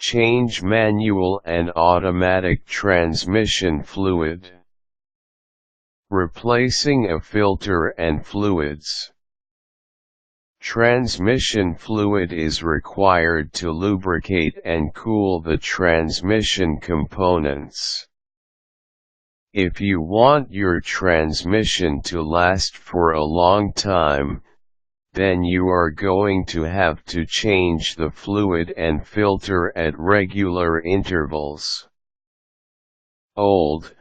Change manual and automatic transmission fluid. Replacing a filter and fluids. Transmission fluid is required to lubricate and cool the transmission components. If you want your transmission to last for a long time, then you are going to have to change the fluid and filter at regular intervals. Old,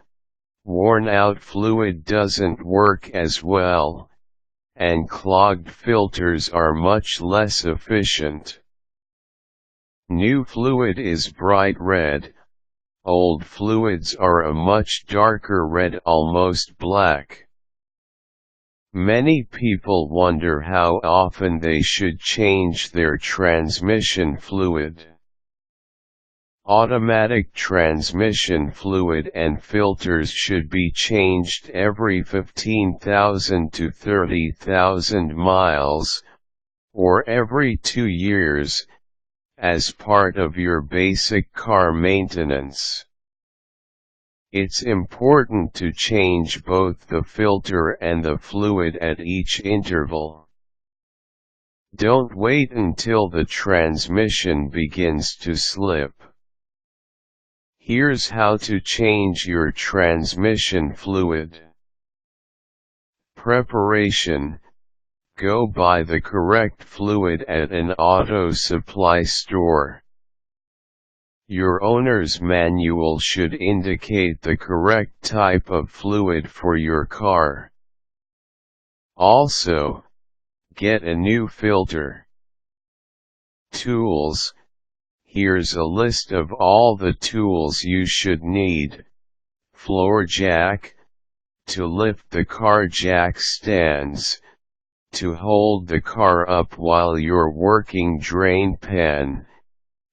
worn-out fluid doesn't work as well, and clogged filters are much less efficient. New fluid is bright red, old fluids are a much darker red, almost black. Many people wonder how often they should change their transmission fluid. Automatic transmission fluid and filters should be changed every 15,000 to 30,000 miles, or every 2 years, as part of your basic car maintenance. It's important to change both the filter and the fluid at each interval. Don't wait until the transmission begins to slip. Here's how to change your transmission fluid. Preparation: go buy the correct fluid at an auto supply store. Your owner's manual should indicate the correct type of fluid for your car. Also, get a new filter. Tools: here's a list of all the tools you should need. Floor jack, to lift the car; jack stands, to hold the car up while you're working; drain pan,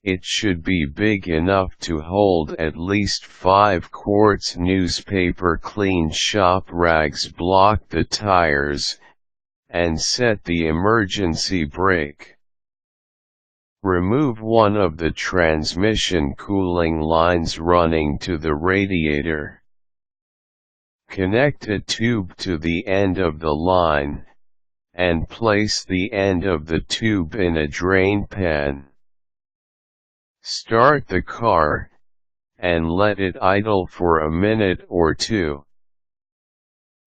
it should be big enough to hold at least 5 quarts; newspaper, clean shop rags, block the tires, and set the emergency brake. Remove one of the transmission cooling lines running to the radiator. Connect a tube to the end of the line, and place the end of the tube in a drain pan. Start the car, and let it idle for a minute or two.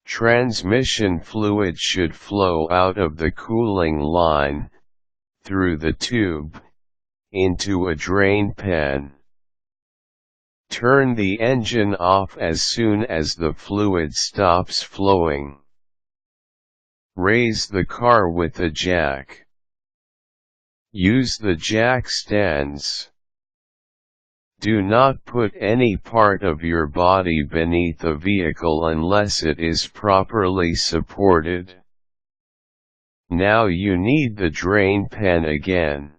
Transmission fluid should flow out of the cooling line, through the tube, into a drain pan. Turn the engine off as soon as the fluid stops flowing. Raise the car with a jack. Use the jack stands. Do not put any part of your body beneath the vehicle unless it is properly supported. Now you need the drain pan again.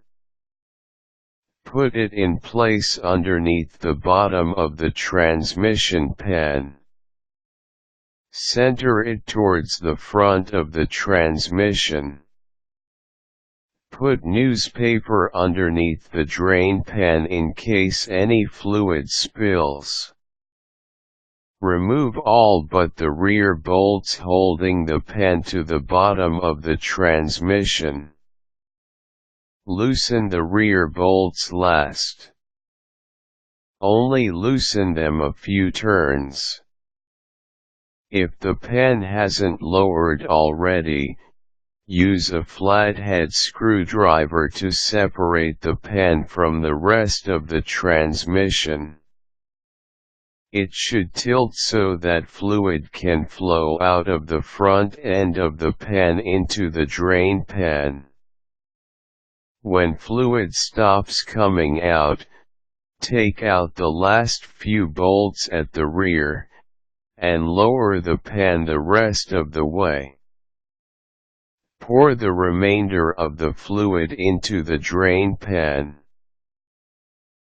Put it in place underneath the bottom of the transmission pan. Center it towards the front of the transmission. Put newspaper underneath the drain pan in case any fluid spills. Remove all but the rear bolts holding the pan to the bottom of the transmission. Loosen the rear bolts last. Only loosen them a few turns. If the pan hasn't lowered already, use a flathead screwdriver to separate the pan from the rest of the transmission. It should tilt so that fluid can flow out of the front end of the pan into the drain pan. When fluid stops coming out, take out the last few bolts at the rear, and lower the pan the rest of the way. Pour the remainder of the fluid into the drain pan.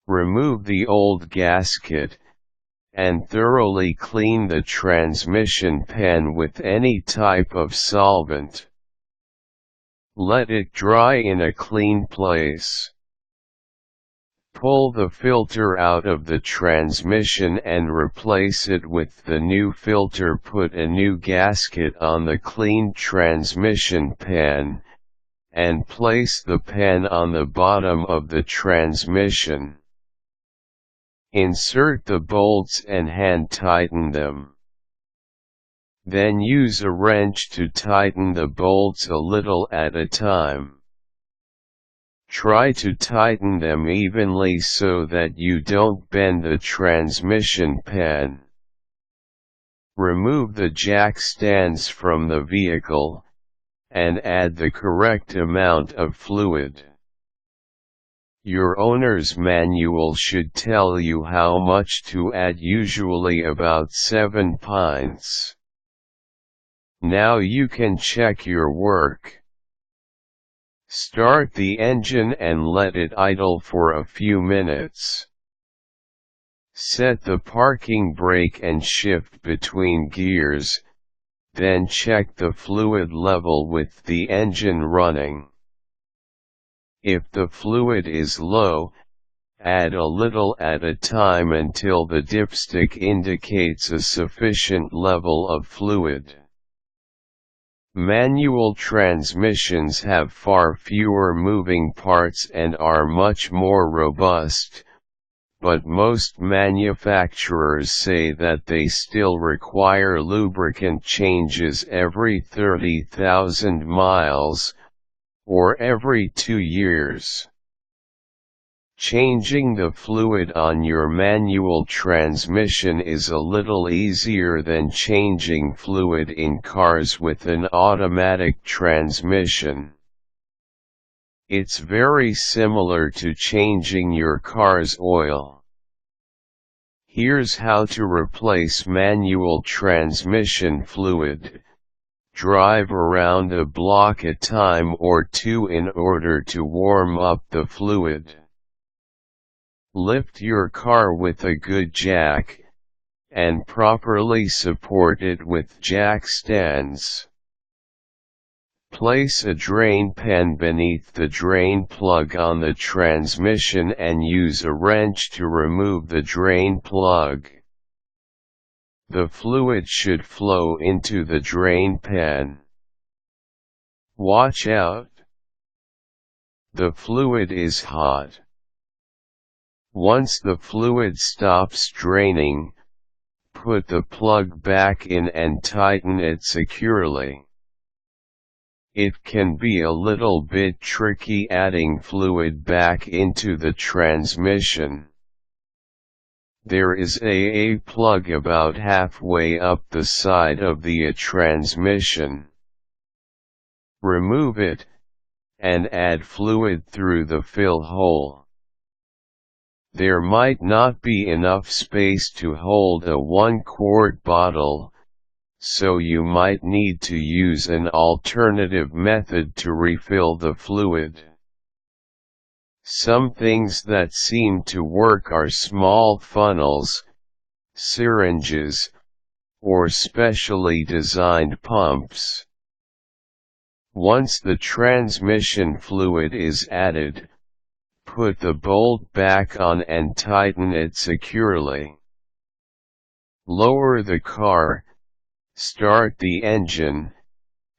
Remove the old gasket, and thoroughly clean the transmission pan with any type of solvent. Let it dry in a clean place. Pull the filter out of the transmission and replace it with the new filter. Put a new gasket on the cleaned transmission pan, and place the pan on the bottom of the transmission. Insert the bolts and hand tighten them. Then use a wrench to tighten the bolts a little at a time. Try to tighten them evenly so that you don't bend the transmission pan. Remove the jackstands from the vehicle, and add the correct amount of fluid. Your owner's manual should tell you how much to add, usually about 7 pints. Now you can check your work. Start the engine and let it idle for a few minutes. Set the parking brake and shift between gears, then check the fluid level with the engine running. If the fluid is low, add a little at a time until the dipstick indicates a sufficient level of fluid. Manual transmissions have far fewer moving parts and are much more robust, but most manufacturers say that they still require lubricant changes every 30,000 miles, or every 2 years. Changing the fluid on your manual transmission is a little easier than changing fluid in cars with an automatic transmission. It's very similar to changing your car's oil. Here's how to replace manual transmission fluid. Drive around a block a time or two in order to warm up the fluid. Lift your car with a good jack, and properly support it with jackstands. Place a drain pan beneath the drain plug on the transmission and use a wrench to remove the drain plug. The fluid should flow into the drain pan. Watch out! The fluid is hot. Once the fluid stops draining, put the plug back in and tighten it securely. It can be a little bit tricky adding fluid back into the transmission. There is a plug about halfway up the side of the transmission. Remove it, and add fluid through the fill hole. There might not be enough space to hold a 1-quart bottle, so you might need to use an alternative method to refill the fluid. Some things that seem to work are small funnels, syringes, or specially designed pumps. Once the transmission fluid is added, put the bolt back on and tighten it securely. Lower the car, start the engine,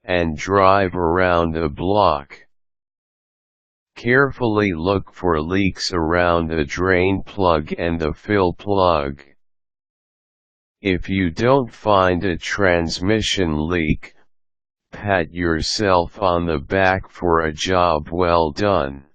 and drive around the block. Carefully look for leaks around the drain plug and the fill plug. If you don't find a transmission leak, pat yourself on the back for a job well done.